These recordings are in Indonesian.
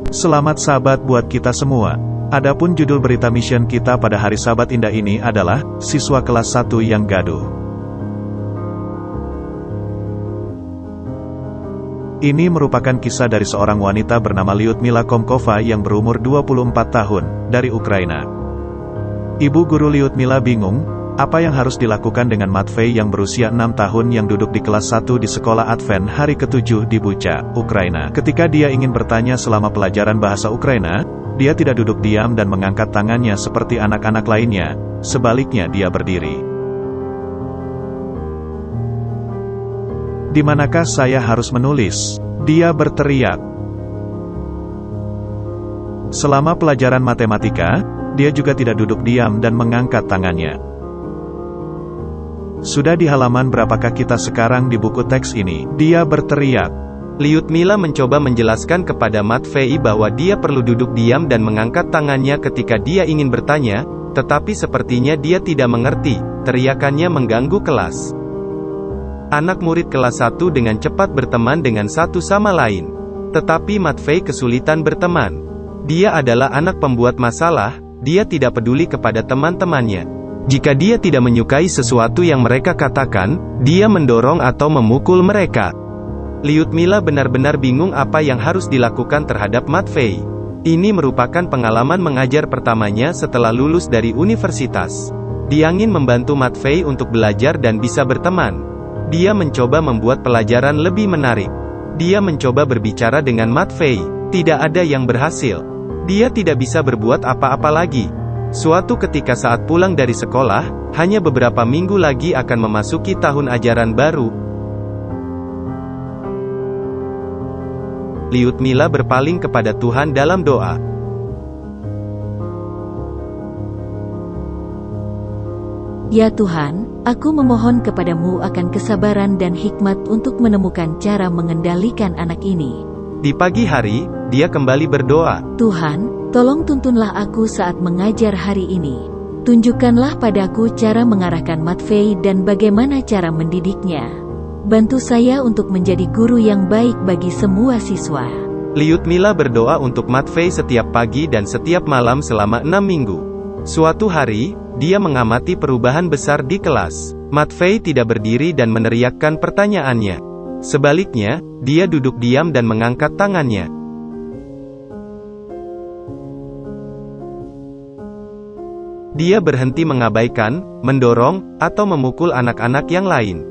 Selamat Sabat buat kita semua. Adapun judul berita mission kita pada hari Sabat indah ini adalah, siswa kelas 1 yang gaduh. Ini merupakan kisah dari seorang wanita bernama Lyudmila Komkova yang berumur 24 tahun, dari Ukraina. Ibu guru Lyudmila bingung, apa yang harus dilakukan dengan Matvey yang berusia 6 tahun yang duduk di kelas 1 di sekolah Advent hari ke-7 di Bucha, Ukraina. Ketika dia ingin bertanya selama pelajaran bahasa Ukraina, dia tidak duduk diam dan mengangkat tangannya seperti anak-anak lainnya, sebaliknya dia berdiri. "Di manakah saya harus menulis?" dia berteriak. Selama pelajaran matematika, dia juga tidak duduk diam dan mengangkat tangannya. "Sudah di halaman berapakah kita sekarang di buku teks ini?" dia berteriak. Lyudmila mencoba menjelaskan kepada Matvey bahwa dia perlu duduk diam dan mengangkat tangannya ketika dia ingin bertanya, tetapi sepertinya dia tidak mengerti. Teriakannya mengganggu kelas. Anak murid kelas 1 dengan cepat berteman dengan satu sama lain. Tetapi Matvey kesulitan berteman. Dia adalah anak pembuat masalah, dia tidak peduli kepada teman-temannya. Jika dia tidak menyukai sesuatu yang mereka katakan, dia mendorong atau memukul mereka. Lyudmila benar-benar bingung apa yang harus dilakukan terhadap Matvey. Ini merupakan pengalaman mengajar pertamanya setelah lulus dari universitas. Dia ingin membantu Matvey untuk belajar dan bisa berteman. Dia mencoba membuat pelajaran lebih menarik. Dia mencoba berbicara dengan Matvey. Tidak ada yang berhasil. Dia tidak bisa berbuat apa-apa lagi. Suatu ketika saat pulang dari sekolah, hanya beberapa minggu lagi akan memasuki tahun ajaran baru, Lyudmila berpaling kepada Tuhan dalam doa. Ya Tuhan, aku memohon kepadamu akan kesabaran dan hikmat untuk menemukan cara mengendalikan anak ini. Di pagi hari, dia kembali berdoa. Tuhan, tolong tuntunlah aku saat mengajar hari ini. Tunjukkanlah padaku cara mengarahkan Matvey dan bagaimana cara mendidiknya. Bantu saya untuk menjadi guru yang baik bagi semua siswa. Lyudmila berdoa untuk Matvey setiap pagi dan setiap malam selama 6 minggu. Suatu hari, dia mengamati perubahan besar di kelas. Matvey tidak berdiri dan meneriakkan pertanyaannya. Sebaliknya, dia duduk diam dan mengangkat tangannya. Dia berhenti mengabaikan, mendorong, atau memukul anak-anak yang lain.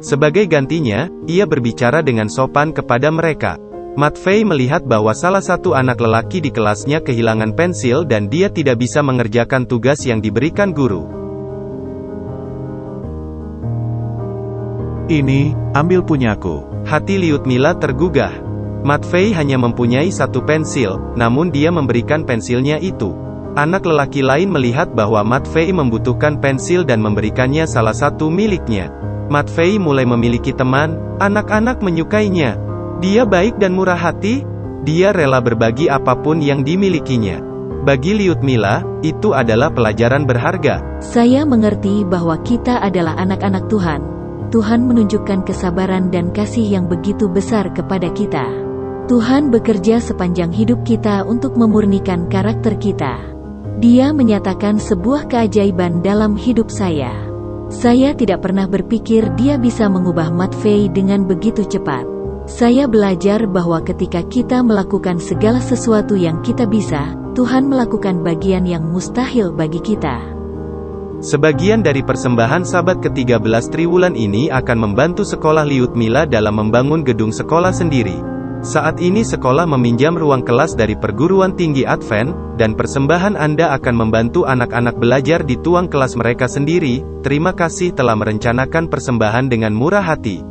Sebagai gantinya, ia berbicara dengan sopan kepada mereka. Matvey melihat bahwa salah satu anak lelaki di kelasnya kehilangan pensil dan dia tidak bisa mengerjakan tugas yang diberikan guru. "Ini, ambil punyaku." Hati Lyudmila tergugah. Matvey hanya mempunyai satu pensil, namun dia memberikan pensilnya itu. Anak lelaki lain melihat bahwa Matvey membutuhkan pensil dan memberikannya salah satu miliknya. Matvey mulai memiliki teman, anak-anak menyukainya. Dia baik dan murah hati, dia rela berbagi apapun yang dimilikinya. Bagi Lyudmila, itu adalah pelajaran berharga. Saya mengerti bahwa kita adalah anak-anak Tuhan. Tuhan menunjukkan kesabaran dan kasih yang begitu besar kepada kita. Tuhan bekerja sepanjang hidup kita untuk memurnikan karakter kita. Dia menyatakan sebuah keajaiban dalam hidup saya. Saya tidak pernah berpikir dia bisa mengubah Matvey dengan begitu cepat. Saya belajar bahwa ketika kita melakukan segala sesuatu yang kita bisa, Tuhan melakukan bagian yang mustahil bagi kita. Sebagian dari persembahan Sabat ke-13 Triwulan ini akan membantu sekolah Lyudmila dalam membangun gedung sekolah sendiri. Saat ini sekolah meminjam ruang kelas dari perguruan tinggi Advent, dan persembahan Anda akan membantu anak-anak belajar di tuang kelas mereka sendiri. Terima kasih telah merencanakan persembahan dengan murah hati.